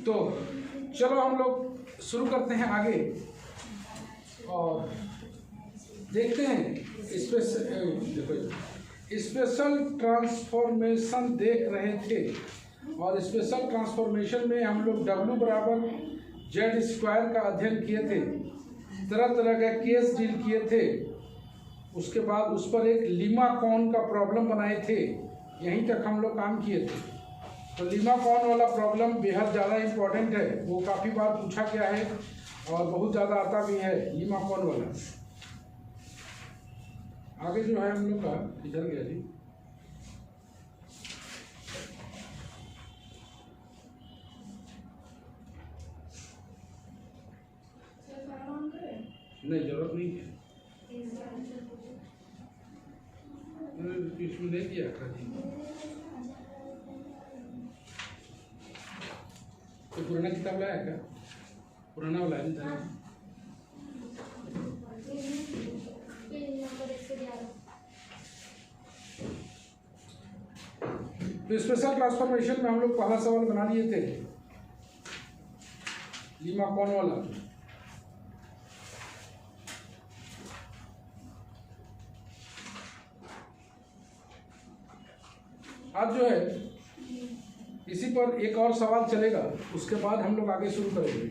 तो चलो हम लोग शुरू करते हैं आगे और देखते हैं स्पेशल ट्रांसफॉर्मेशन देख रहे थे। और स्पेशल ट्रांसफॉर्मेशन में हम लोग W बराबर जेड स्क्वायर का अध्ययन किए थे, तरह तरह के केस डील किए थे। उसके बाद उस पर एक लीमा कॉन का प्रॉब्लम बनाए थे। यहीं तक हम लोग काम किए थे। तो लीमा कॉन वाला प्रॉब्लम बेहद ज़्यादा इम्पोर्टेंट है, वो काफ़ी बार पूछा गया है और बहुत ज़्यादा आता भी है लीमा कॉन वाला। आगे जो है हम लोग का इधर गया जी, नहीं जरूरत नहीं है, इसमें नहीं दिया था जी। तो पुराना किताब लाया क्या? पुराना वाला है ना? तो स्पेशल ट्रांसफॉर्मेशन में हम लोग पहला सवाल बना लिए थे लीमा कॉन वाला। आज जो है इसी पर एक और सवाल चलेगा, उसके बाद हम लोग आगे शुरू करेंगे।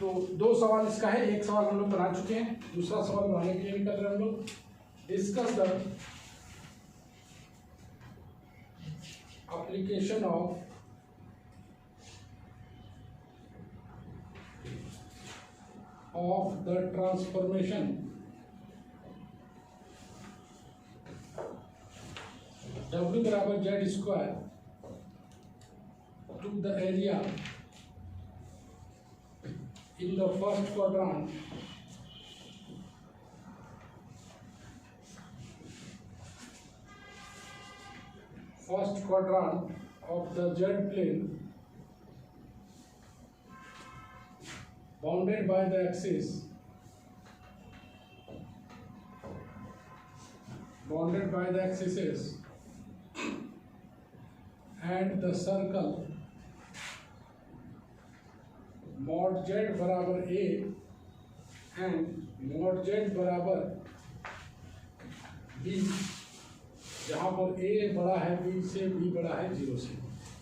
तो दो सवाल इसका है, एक सवाल हम लोग बना चुके हैं, दूसरा सवाल बनाने के लिए नहीं कर रहे हम लोग। Discuss the application of the transformation W बराबर z square to the area in the first quadrant of the z plane bounded by the axis and the circle mod z बराबर a and mod z बराबर b, जहाँ पर a बड़ा है b से, b बड़ा है 0 से।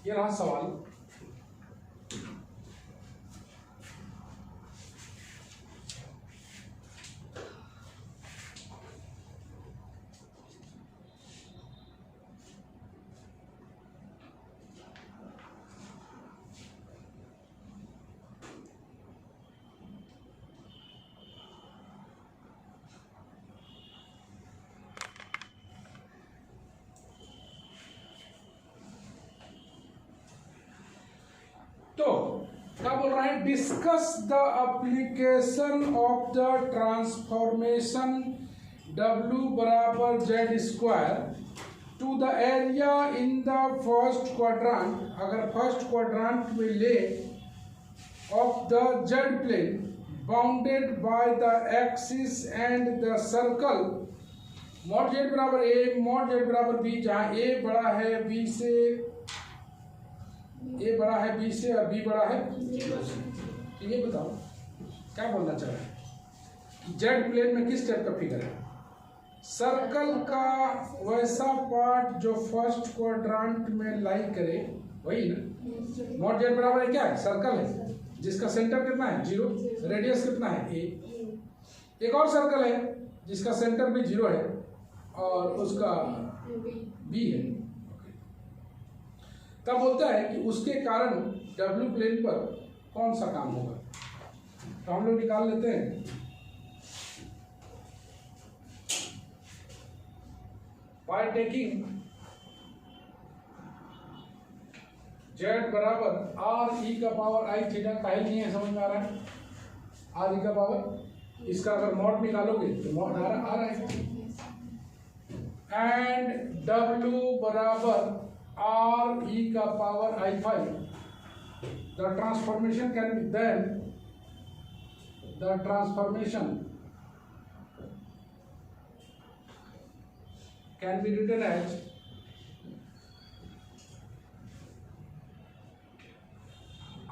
ये रहा सवाल। तो क्या बोल रहा है? Discuss the application of the transformation W बराबर z square to the area in the first quadrant. अगर फर्स्ट क्वाड्रांट में ले of the z plane bounded by the axis and the circle mod z बराबर a mod z बराबर b, जहाँ a बड़ा है b से, a बड़ा है b से और b बड़ा है 0 से। तो ये बताओ क्या बोलना चाह रहे हैं कि जेड प्लेन में किस टाइप का फिगर है? सर्कल का वैसा पार्ट जो फर्स्ट क्वाड्रांट में लाई करे वही ना। मॉड जेड बराबर है क्या है? सर्कल है जिसका सेंटर कितना है 0, रेडियस कितना है a। एक और सर्कल है जिसका सेंटर भी 0 है और उसका b है। तब बोलता है कि उसके कारण W प्लेन पर कौन सा काम होगा। तो हम लोग निकाल लेते हैं। बाय टेकिंग Z बराबर R e का पावर I थीटा, काहे नहीं है समझ में आ रहा है? R e का पावर, इसका अगर मॉड निकालोगे तो मॉड आ रहा है। एंड W बराबर R e का power I5, the transformation can be then the transformation can be written as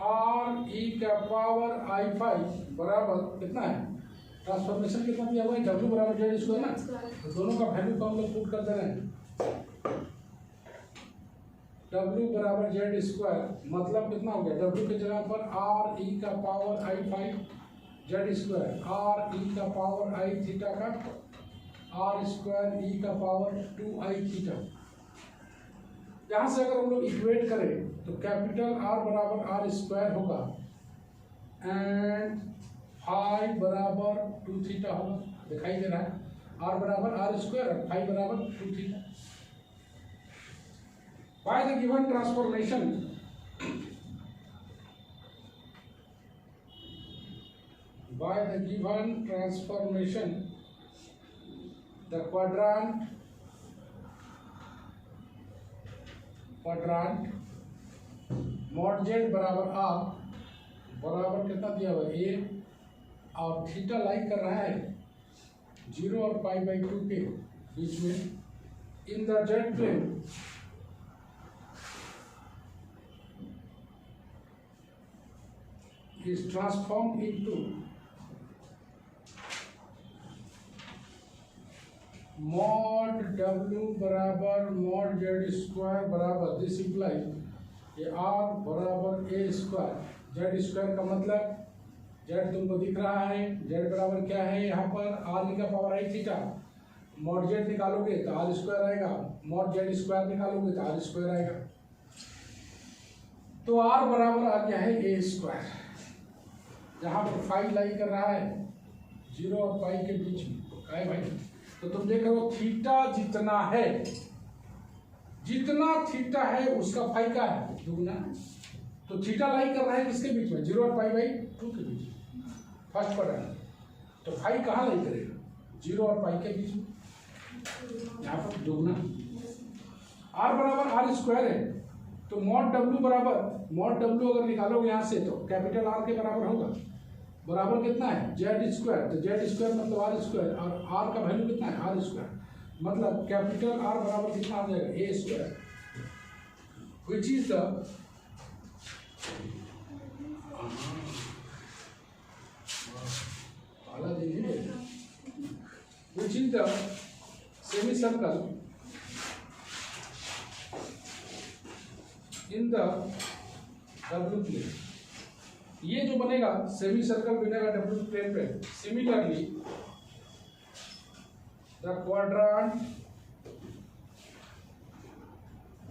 are e का पावर आई फाइव बराबर कितना है, ट्रांसफॉर्मेशन कितना दिया हुआ है, डब्ल्यू बराबर जेड स्क्वायर ना, तो दोनों का वैल्यू को हम लोग पुट कर दे रहे हैं। डब्ल्यू बराबर जेड स्क्वायर मतलब कितना हो गया, डब्ल्यू की जगह पर आर ई का power i five z square, r e का पावर आई थीटा का आर स्क्वायर ई का पावर 2 आई थीटा। यहाँ से अगर हम लोग इक्वेट करें तो कैपिटल आर बराबर आर स्क्वायर होगा एंड फाइव बराबर 2 थीटा होगा, दिखाई दे रहा है, आर बराबर आर स्क्वायर और फाइव बराबर 2 theta. By the given transformation, the quadrant mod z बराबर r बराबर कितना दिया हुआ है a, और थीटा लाइक कर रहा है 0 और π/2 के बीच में, in the z plane is transformed into mod w बराबर mod z स्क्वायर बराबर, दिस इम्प्लाइज ये r बराबर a स्क्वायर, z स्क्वायर का मतलब z तुमको दिख रहा है, z बराबर क्या है यहाँ पर r की का power i theta, mod z निकालोगे तो r स्क्वायर आएगा, mod z स्क्वायर निकालोगे तो r स्क्वायर आएगा, तो r बराबर आ गया है a स्क्वायर, जहाँ पर फाइव लाई कर रहा है 0 और पाई के बीच में, है भाई। तो तुम देख रहे हो थीटा जितना है, जितना थीटा है उसका फाइव का है दुगना, तो थीटा लाई कर रहा है किसके बीच में, 0 और π/2 के बीच में, फर्स्ट क्वाड्रेंट, तो फाइव कहाँ लाई करेगा, 0 और पाई के बीच में, यहाँ पर दुगना। आर बराबर आर स्क्वायर है, तो मॉड डब्ल्यू बराबर, मॉड डब्ल्यू अगर निकालोगे यहाँ से तो कैपिटल आर के बराबर होगा, बराबर कितना है जेड स्क्वायर, तो जेड स्क्वायर मतलब आर स्क्वायर, और आर का वैल्यू कितना है आर स्क्वायर, मतलब कैपिटल आर बराबर कितना आ जाएगा a square, which is the which is the semicircle in the W plane। ये जो बनेगा सेमी सर्कल बनेगा W प्लेन पे। Similarly the quadrant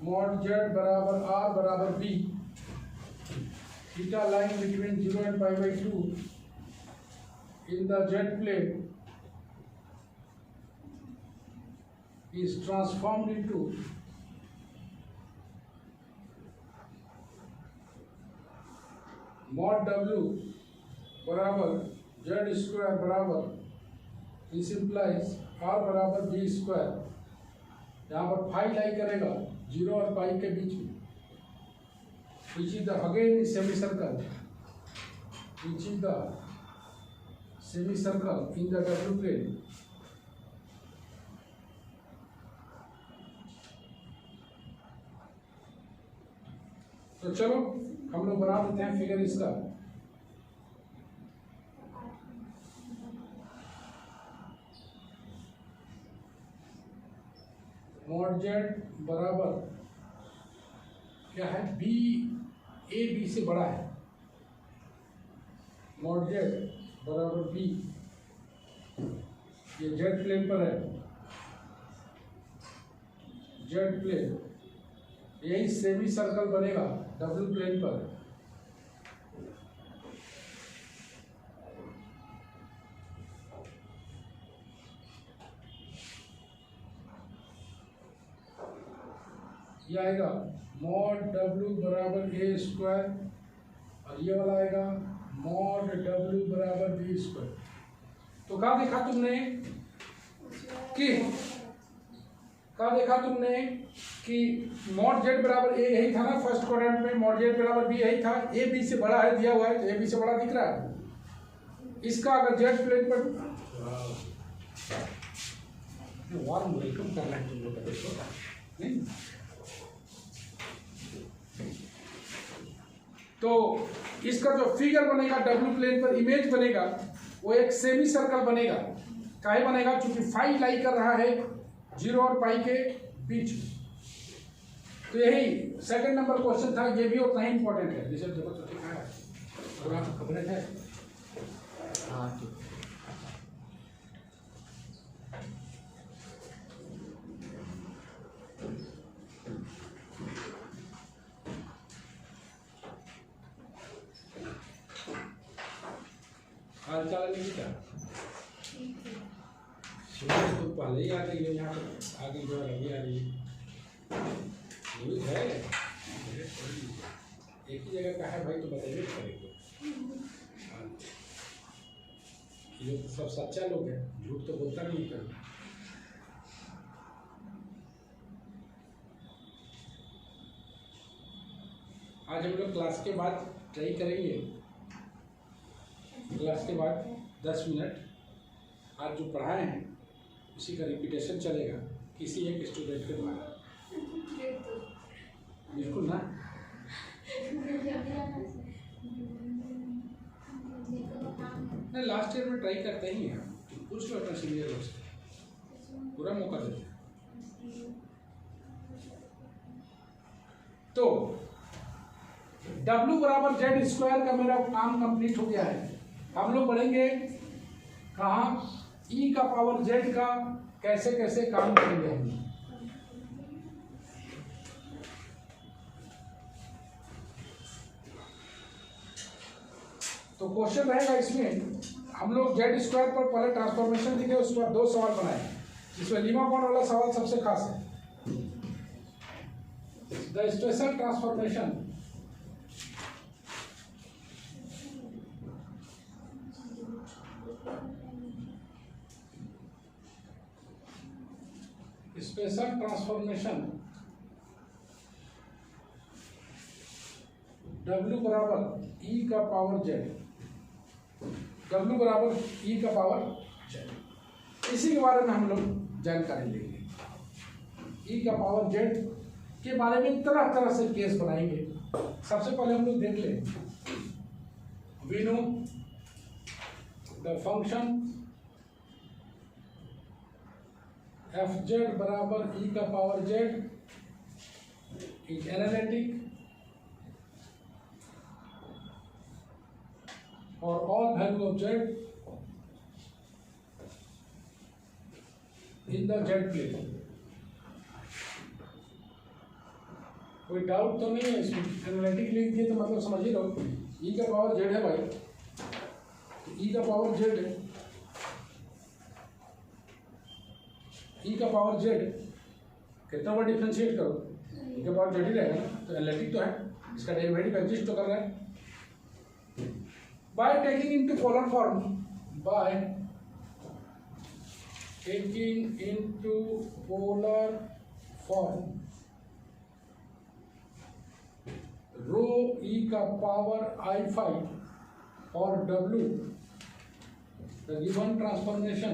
mod z बराबर r बराबर b, theta line between 0 and π/2 in the z plane is transformed into mod w बराबर z square बराबर, this implies r बराबर b स्क्वायर, यहाँ पर five लाई करेगा 0 और पाई के बीच में, which is the again semicircle, which is the semicircle in the W plane। तो चलो हम लोग बना देते हैं फिगर इसका। mod z बराबर क्या है, बी ए बी से बड़ा है, mod z बराबर बी, ये जेड प्लेन पर है, जेड प्लेन, यही सेमी सर्कल बनेगा डब्ल्यू प्लेन पर। ये आएगा mod w बराबर ए स्क्वायर, और ये वाला आएगा mod w बराबर बी स्क्वायर। तो कहा देखा तुमने कि mod z बराबर ए यही था ना, फर्स्ट क्वाड्रेंट में mod z बराबर बी यही था, ए बी से बड़ा है दिया हुआ है, तो ए बी से बड़ा दिख रहा है। इसका अगर जेड प्लेन पर वार्म वेलकम करना है तुम लोग का, देखो नहीं। तो इसका जो फिगर बनेगा W प्लेन पर इमेज बनेगा वो एक सेमी सर्कल बनेगा। काहे बनेगा? क्योंकि फाई लाई कर रहा है 0 और पाई के बीच में। तो यही सेकंड नंबर क्वेश्चन था, ये भी उतना ही इंपॉर्टेंट है। जैसे देखो तो ठीक है, खबरें है। हाँ ठीक। हाल चाल नहीं क्या? तो पहले ही आ गई है, यहाँ पर आगे जो अभी आ रही है एक ही जगह का है भाई, तो बताइए करेंगे। ये तो सब सच्चा लोग है, झूठ तो बोलता नहीं कर। आज हम लोग क्लास के बाद ट्राई करेंगे, क्लास के बाद 10 मिनट आज जो पढ़ाए हैं उसी का रिपीटेशन चलेगा किसी एक स्टूडेंट के द्वारा। बिल्कुल ना? नहीं, लास्ट ईयर में ट्राई करते ही हैं, पूछ लो अपना सीनियर लोग से, पूरा मौका देते हैं। तो W बराबर जेड स्क्वायर का मेरा काम कंप्लीट हो गया है। हम लोग पढ़ेंगे कहाँ E का पावर Z का कैसे कैसे काम करेंगे हम। तो क्वेश्चन रहेगा इसमें, हम लोग जेड स्क्वायर पर पहले ट्रांसफॉर्मेशन दिखे, उस पर 2 सवाल बनाए, जिसमें लीमा बॉन्ड वाला सवाल सबसे खास है। द स्पेशल ट्रांसफॉर्मेशन W बराबर E का पावर Z, W बराबर E का पावर Z, इसी के बारे में हम लोग जानकारी लेंगे। E का पावर Z के बारे में तरह तरह से केस बनाएंगे। सबसे पहले हम लोग देख लें, we know the function fz बराबर E का power Z is analytic for all value of Z in the Z plane। कोई डाउट तो नहीं है इसमें? एनालिटिक लिख दिए तो मतलब समझ ही लो, E का पावर Z है भाई, तो E का पावर Z है, E का पावर Z कितना बार डिफरेंशिएट करो E का पावर Z ही रहेगा ना, तो एनालिटिक तो है, इसका डेरिवेटिव एग्जिस्ट तो कर रहा है। By taking into polar form, by taking into polar form rho E का पावर I5 और W, the given transformation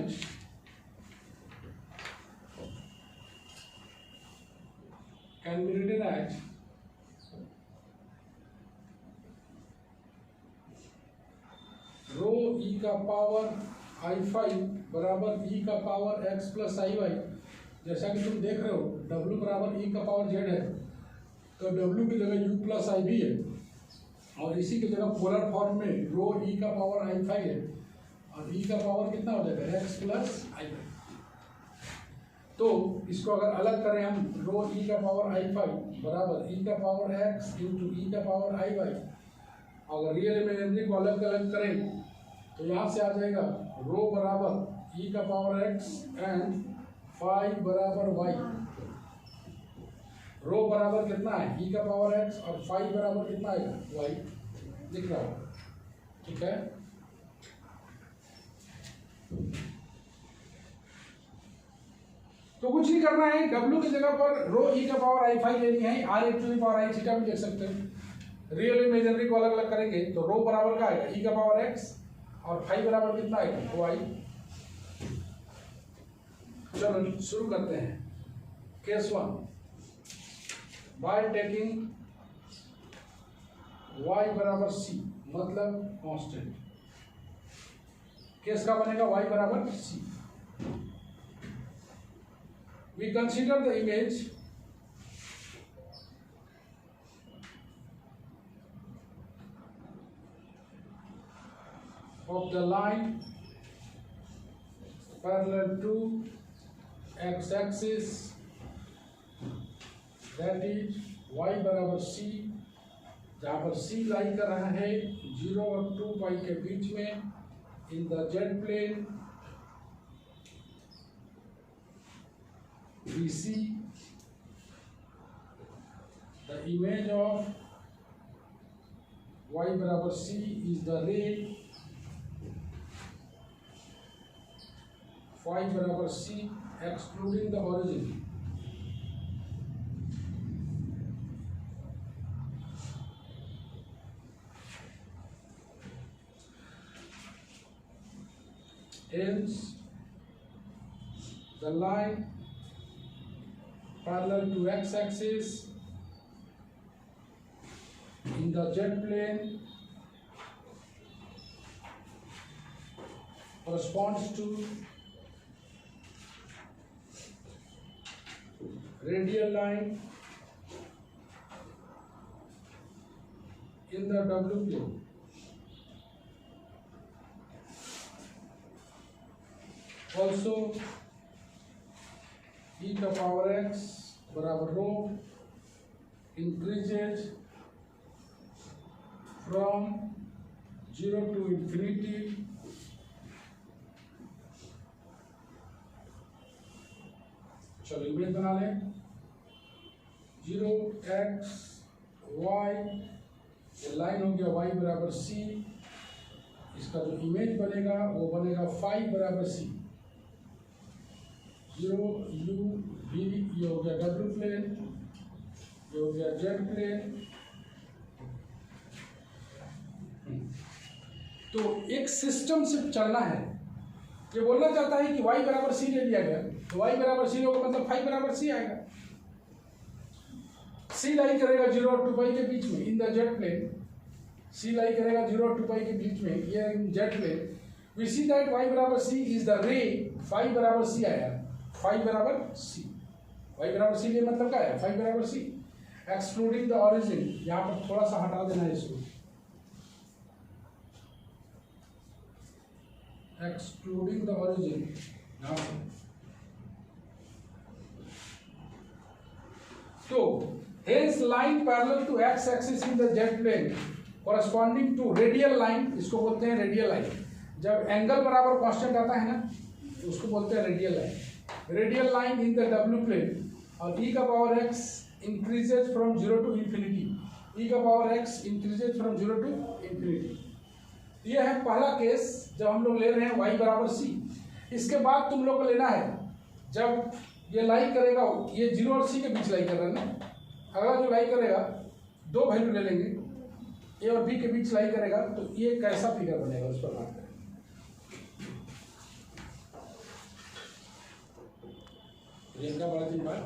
can be written as rho E का पावर I5 बराबर E का पावर x प्लस IY। जैसा कि तुम देख रहे हो W बराबर E का पावर Z है, तो W की जगह U प्लस IB है, और इसी की जगह पोलर फॉर्म में रो E का पावर I5 है, और E का पावर कितना हो जाएगा x प्लस IY। तो इसको अगर अलग करें हम, रो E का पावर I5 बराबर E का पावर x इंटू E का पावर IY, अगर रियल इमेजिनरी को अलग अलग करें तो यहाँ से आ जाएगा रो बराबर E का पावर x एंड फाई बराबर y। रो बराबर कितना है E का पावर x और फाई बराबर कितना आएगा y, दिख रहा होगा, ठीक है। तो कुछ नहीं करना है, W की जगह पर रो E का पावर I5 लेनी है, R e to the power I theta भी देख सकते हैं। रियल इमेजिनरी को अलग अलग करेंगे तो रो बराबर का आएगा E का पावर x और फाई बराबर कितना आएगा y। चलो शुरू करते हैं। केस 1, बाय टेकिंग y बराबर c, मतलब कांस्टेंट। केस का बनेगा y बराबर c। We consider the image of the line parallel to x-axis, that is y बराबर c, जहाँ पर c लाई कर रहा है 0 और 2 पाई के बीच में in the z plane BC, the image of y बराबर c is the ray y बराबर c excluding the origin, hence the line parallel to x-axis in the z plane corresponds to radial line in the W plane. Also e का power x बराबर रो increases from 0 to infinity चलो image बना लें 0x y, ये line हो गया y बराबर c, इसका जो इमेज बनेगा वो बनेगा फाई बराबर c, 0 u v, ये हो गया w प्लेन, ये हो गया z प्लेन। तो एक सिस्टम से चलना है, ये बोलना चाहता है कि y बराबर c ले लिया गया, तो y बराबर c होगा मतलब फाई बराबर c आएगा। c लाई करेगा 0 और 2 पाई के बीच में in the z plane, c lie करेगा 0 और 2 पाई के बीच में ये z plane. We see that y बराबर c is the ray phi बराबर c आया, फाई बराबर c, y बराबर c ये मतलब क्या है, फाई बराबर c एक्सक्लूडिंग द ऑरिजिन। यहाँ पर थोड़ा सा हटा देना है इसको, excluding the origin. Now, so hence line parallel to x-axis in the z plane corresponding to radial line, इसको बोलते हैं रेडियल लाइन। जब एंगल बराबर कांस्टेंट आता है ना तो उसको बोलते हैं radial line. Radial line in the w plane और e का power x increases from 0 to infinity, e का power x increases from 0 to infinity। ये है पहला केस जब हम लोग ले रहे हैं y बराबर c। इसके बाद तुम लोग को लेना है जब ये लाई करेगा, ये 0 और c के बीच लाई कर रहा है ना, अगला जो लाई करेगा दो वैल्यू ले लेंगे, a और b के बीच लाई करेगा तो ये कैसा फिगर बनेगा उस पर बात करें। प्रियंका बड़ा दिन बाद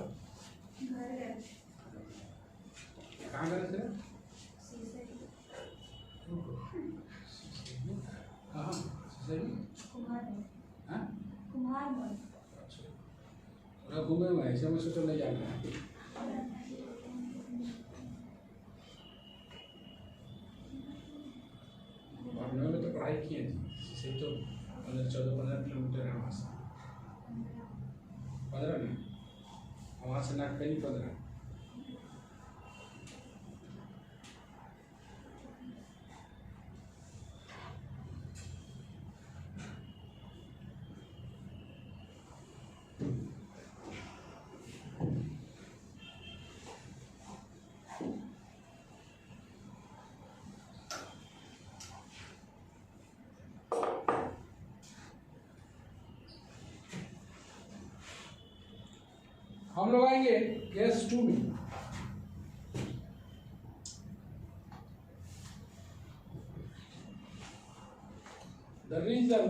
कहाँ गए थे? अच्छा घूमे हुए ऐसे में सोचो नहीं जाना है। और में तो पढ़ाई की है से तो 14-15 किलोमीटर है वहाँ से, 15 नहीं, वहाँ से ना कहीं 15। हम लोग आएंगे केस 2 में। The region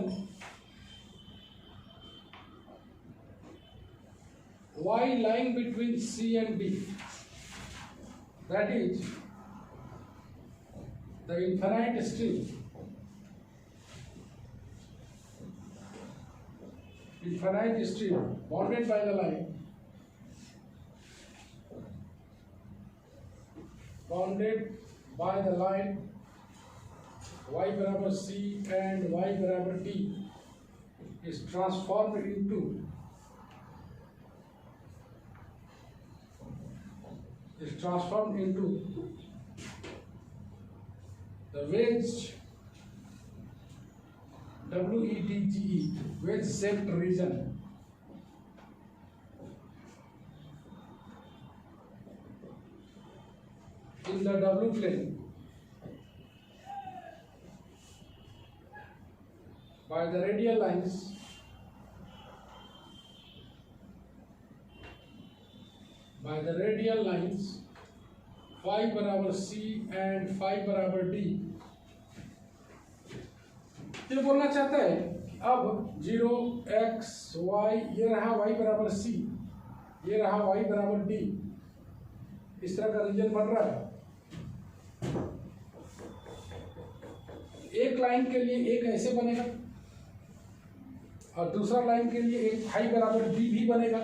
y lying between C and D, that is the infinite string bounded by the line y बराबर c and y बराबर d is transformed into the wedge WEDGE, wedge shaped region in the W plane by the radial lines phi बराबर c and phi बराबर d। ये बोलना चाहता है कि अब 0x y ये रहा y बराबर c, ये रहा y बराबर d, इस तरह का रीजन बन रहा है। एक लाइन के लिए एक ऐसे बनेगा और दूसरा लाइन के लिए एक फाई बराबर d भी बनेगा।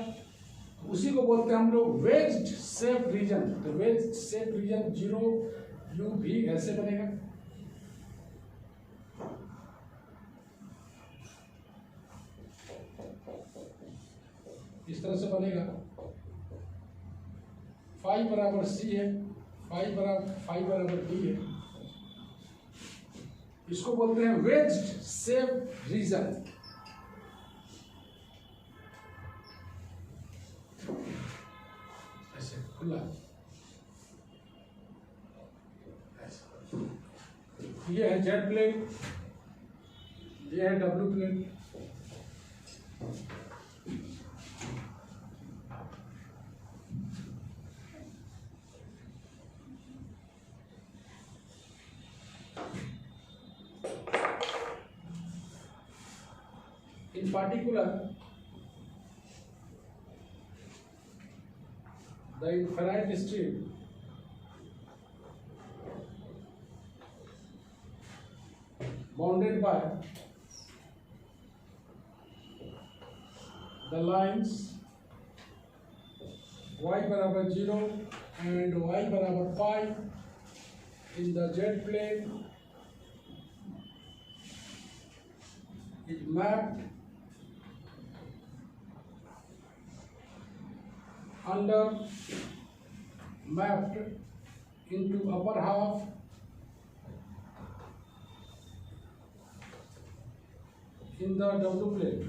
उसी को बोलते हैं हम लोग वेज्ड शेप रीजन। तो वेज्ड शेप रीजन 0 u भी ऐसे बनेगा। इस तरह से बनेगा। फाई बराबर c है, फाई बराबर d है। इसको बोलते हैं वेज्ड शेप रीजन। ऐसे खुला, ये है जेड प्लेन, ये है डब्ल्यू plane. In particular, the infinite string bounded by the lines y बराबर 0 and y बराबर pi in the z plane is mapped into upper half in the W plane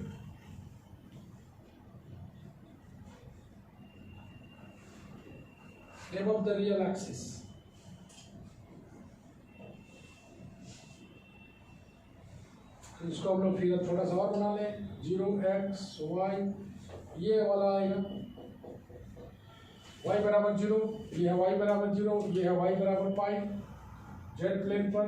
above the real axis। तो इसको हम लोग figure थोड़ा सा और बना लें। 0x y ये वाला आएगा, y बराबर 0, ये है y बराबर 0, ये है y बराबर पाई जेड प्लेन पर।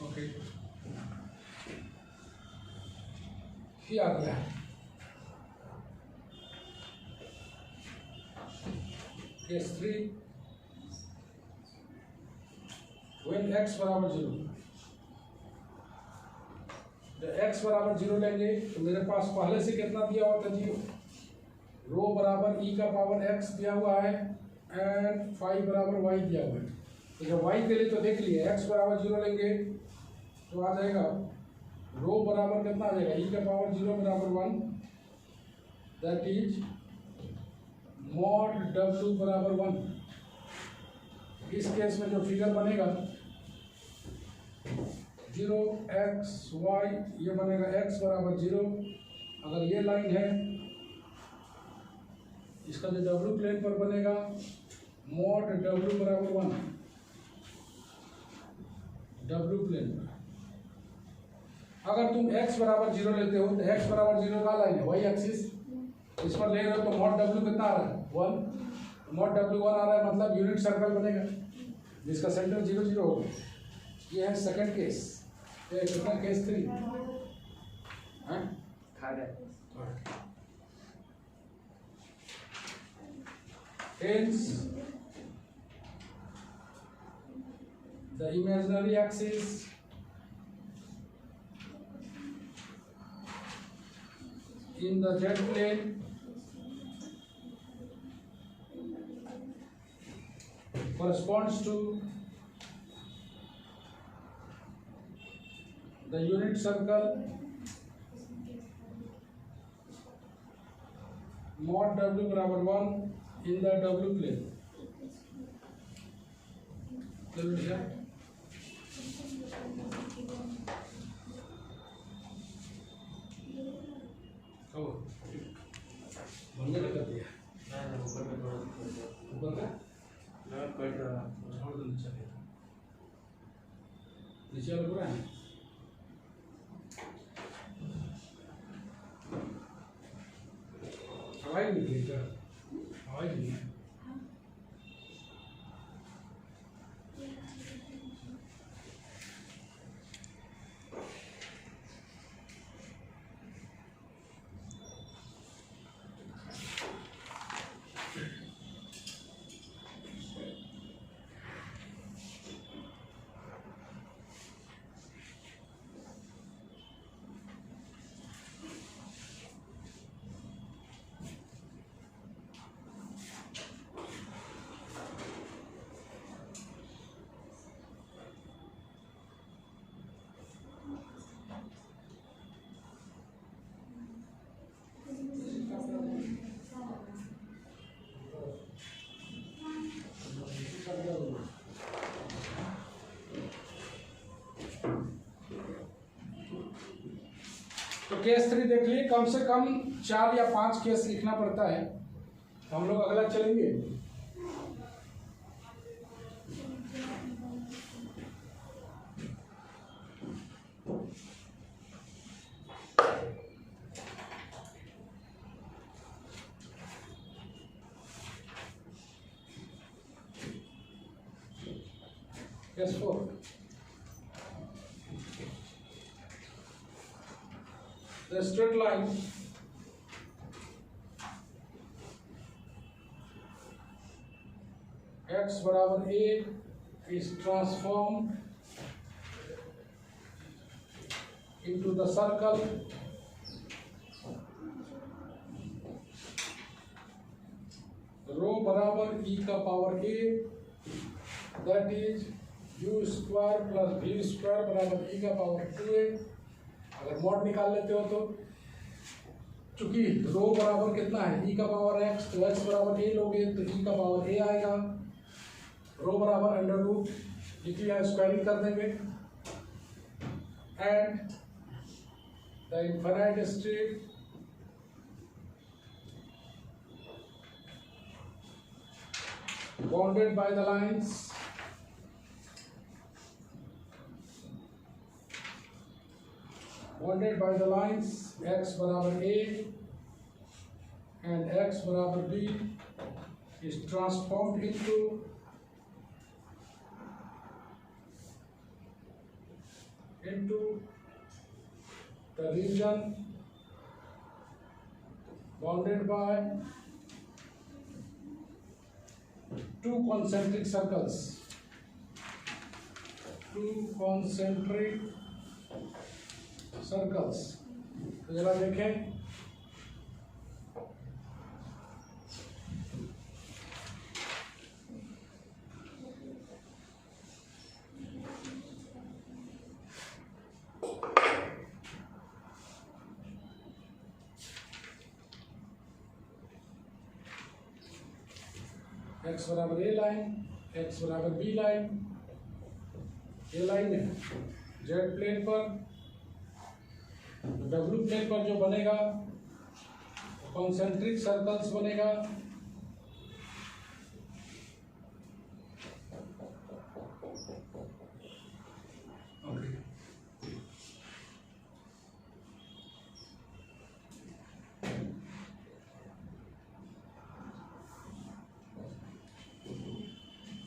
ओके, ये आ गया। Case 3, when x बराबर 0, जब x बराबर 0 लेंगे तो मेरे पास पहले से कितना दिया हुआ था जी, रो बराबर e का पावर x दिया हुआ है एंड फाई बराबर y दिया हुआ है। तो जब y के लिए तो देख लिए, x बराबर 0 लेंगे तो आ जाएगा रो बराबर कितना आ जाएगा, e का पावर 0 बराबर 1, दैट इज मॉड w बराबर 1। इस केस में जो फिगर बनेगा 0xy, ये बनेगा x बराबर 0। अगर ये लाइन है, इसका जो w प्लेन पर बनेगा मॉड w बराबर 1, w प्लेन पर। अगर तुम x बराबर 0 लेते हो तो x बराबर 0 का लाइन है y एक्सिस, इस पर ले रहे हो तो मॉड w कितना आ रहा है 1, मॉड w 1 आ रहा है, मतलब यूनिट सर्कल बनेगा। जिसका सेंटर 0 0 होगा। ये है सेकंड केस। ये कितना केस 3 है? Third. Hence, the imaginary axis in the z plane corresponds to the unit circle mod w बराबर 1 in the w plane. बंद कर दिया ऊपर का कट रहा छोड़ दो नीचे वाला पूरा है। हवाई नहीं है, हवाई नहीं है। तो केस 3 देख लिए, कम से कम 4 या 5 केस लिखना पड़ता है। हम लोग अगला चलेंगे। Case 4 the straight line x बराबर a is transformed into the circle rho बराबर e का power a, that is u square plus v square बराबर e का पावर 2a। अगर मॉड निकाल लेते हो तो चूंकि रो बराबर कितना है e का पावर x, तो x बराबर a लोगे तो e का पावर a आएगा। रो बराबर अंडर रूट लिखी है, स्क्वायरिंग कर देंगे। And the infinite strip bounded by the lines bounded by the lines x बराबर a and x बराबर b is transformed into the region bounded by two concentric circles, तो जरा देखें। x बराबर a लाइन, x बराबर b line, a line है z plane पर। W plane पर जो बनेगा कॉन्सेंट्रिक सर्कल्स बनेगा।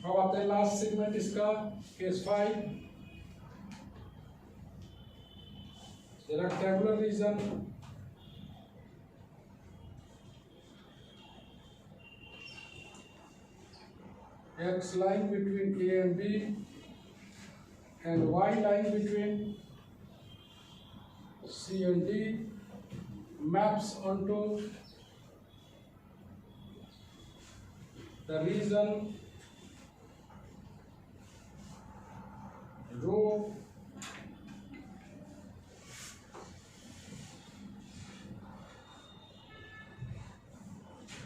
अब आते हैं लास्ट सेगमेंट इसका, case 5, rectangular reason, x lying between A and B and y lying between C and D maps onto the region rho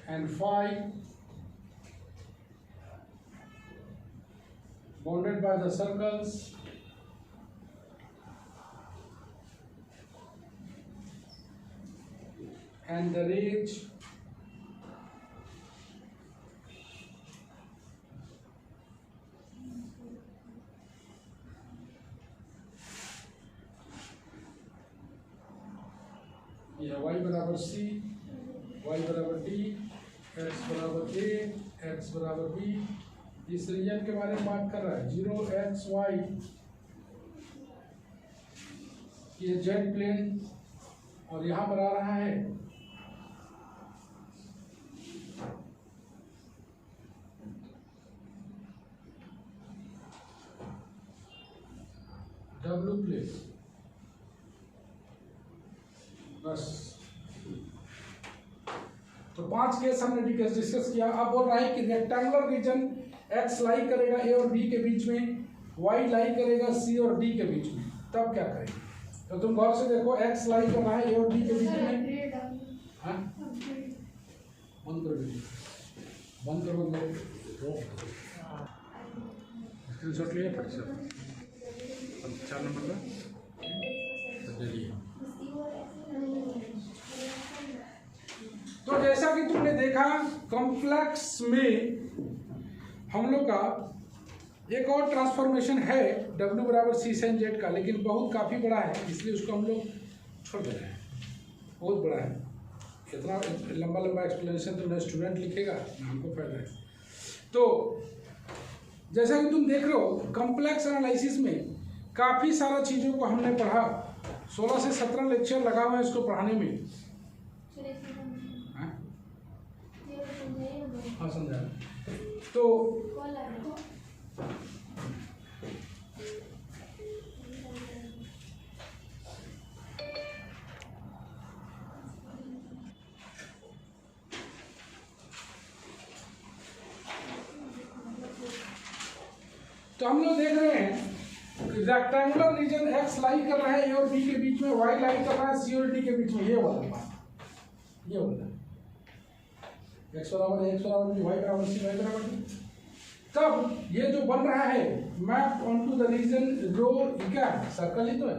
and phi bounded by the circles and the range यह y बराबर C, y बराबर D, x बराबर A, x बराबर B, इस reason के बारे में बात कर रहा है। 0 x y ये जेड प्लेन और यहाँ पर आ रहा है डब्ल्यू प्लेन। बस तो 5 केस हमने डिस्कस किया। अब बोल रहा है कि रेक्टेंगुलर रीजन x लाई करेगा A और B के बीच में, y लाई करेगा C और D के बीच में, तब क्या करेंगे? तो तुम गौर से देखो, x लाई कर रहा है A और B के बीच में। हाँ, बंद कर दीजिए, बंद करो, स्क्रीनशॉट लिए फट से 4 नंबर का चलिए। तो जैसा कि तुमने देखा, कॉम्प्लेक्स में हम लोग का एक और ट्रांसफॉर्मेशन है W बराबर C sin Z का, लेकिन बहुत काफ़ी बड़ा है, इसलिए उसको हम लोग छोड़ दे रहे हैं। बहुत बड़ा है, इतना लंबा लंबा एक्सप्लेनेशन तो न स्टूडेंट लिखेगा न हमको फायदा है। तो जैसा कि तुम देख रहे हो, कॉम्प्लेक्स एनालिसिस में काफ़ी सारा चीज़ों को हमने पढ़ा। 16 से 17 लेक्चर लगा हुआ है इसको पढ़ाने में। हाँ, समझा। तो हम लोग देख रहे हैं रेक्टेंगुलर रीजन x लाई कर रहा है A और B के बीच में, y लाई कर रहा है C और D के बीच में। ये वाला बात, ये वाला x बराबर x बराबर b, y बराबर c, y बराबर d। तब ये जो बन रहा है मैप ऑनटू द रीजन रो, क्या है? सर्कल ही तो है।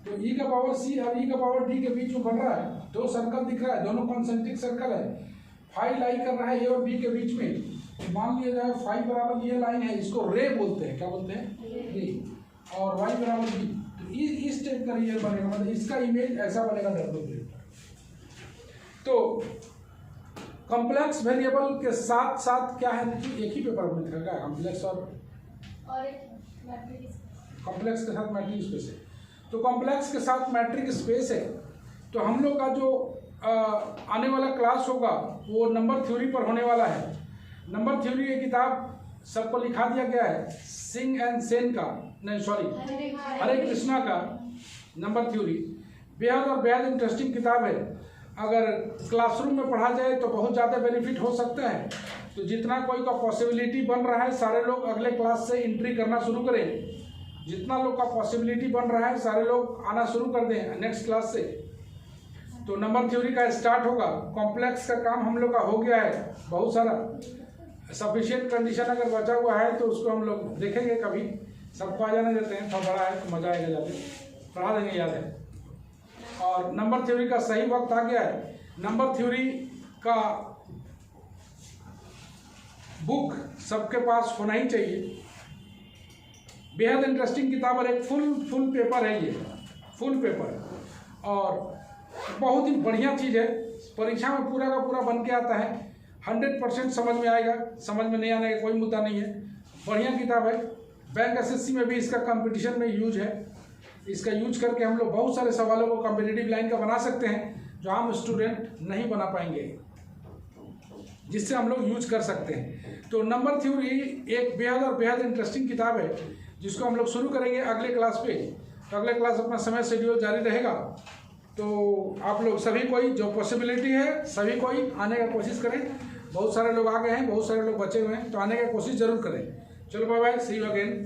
तो e का पावर c और e का पावर d के बीच में बन रहा है, 2 सर्कल दिख रहा है, दोनों कॉन्सेंट्रिक सर्कल है। फाई लाई कर रहा है A और B के बीच में। मान लिया जाए फाई बराबर ये लाइन है, इसको रे बोलते हैं। क्या बोलते हैं? रे। और y बराबर b, तो इस टाइप का रीजन बनेगा, मतलब इसका इमेज ऐसा बनेगा डब्ल्यू प्लेन पर। तो कॉम्प्लेक्स वेरिएबल के साथ साथ क्या है, एक ही पेपर में लिखा गया, कॉम्प्लेक्स और कॉम्प्लेक्स के साथ मैट्रिक स्पेस है। तो कॉम्प्लेक्स के साथ मैट्रिक स्पेस है। तो हम लोग का जो आने वाला क्लास होगा वो नंबर थ्योरी पर होने वाला है। नंबर थ्योरी की किताब सबको लिखा दिया गया है, सिंह एंड सेन का, नहीं सॉरी, हरे कृष्णा का नंबर थ्योरी। बेहद और बेहद इंटरेस्टिंग किताब है। अगर क्लासरूम में पढ़ा जाए तो बहुत ज़्यादा बेनिफिट हो सकता है। तो जितना कोई का पॉसिबिलिटी बन रहा है, सारे लोग अगले क्लास से एंट्री करना शुरू करें। जितना लोग का पॉसिबिलिटी बन रहा है, सारे लोग आना शुरू कर दें नेक्स्ट क्लास से। तो नंबर थ्योरी का स्टार्ट होगा। कॉम्प्लेक्स का काम हम लोग का हो गया है बहुत सारा। सफिशिएंट कंडीशन अगर बचा हुआ है तो उसको हम लोग देखेंगे कभी। सबको आ जाने देते हैं, थोड़ा बड़ा है तो मज़ा आएगा, जाते पढ़ा देंगे, याद है। और नंबर थ्योरी का सही वक्त आ गया है। नंबर थ्योरी का बुक सबके पास होना ही चाहिए। बेहद इंटरेस्टिंग किताब और एक फुल पेपर है ये, फुल पेपर, और बहुत ही बढ़िया चीज़ है। परीक्षा में पूरा का पूरा बन के आता है, 100% समझ में आएगा। समझ में नहीं आने का कोई मुद्दा नहीं है। बढ़िया किताब है। बैंक एसएससी में भी इसका कंपटीशन में यूज है। इसका यूज करके हम लोग बहुत सारे सवालों को कॉम्पिटिटिव लाइन का बना सकते हैं जो आम स्टूडेंट नहीं बना पाएंगे, जिससे हम लोग यूज कर सकते हैं। तो नंबर थ्योरी एक बेहद और बेहद इंटरेस्टिंग किताब है जिसको हम लोग शुरू करेंगे अगले क्लास पे। तो अगले क्लास अपना समय शेड्यूल जारी रहेगा। तो आप लोग सभी कोई जो पॉसिबिलिटी है सभी कोई आने का कोशिश करें। बहुत सारे लोग आ गए हैं, बहुत सारे लोग बचे हुए हैं, तो आने की कोशिश जरूर करें। चलो bye bye, see you again.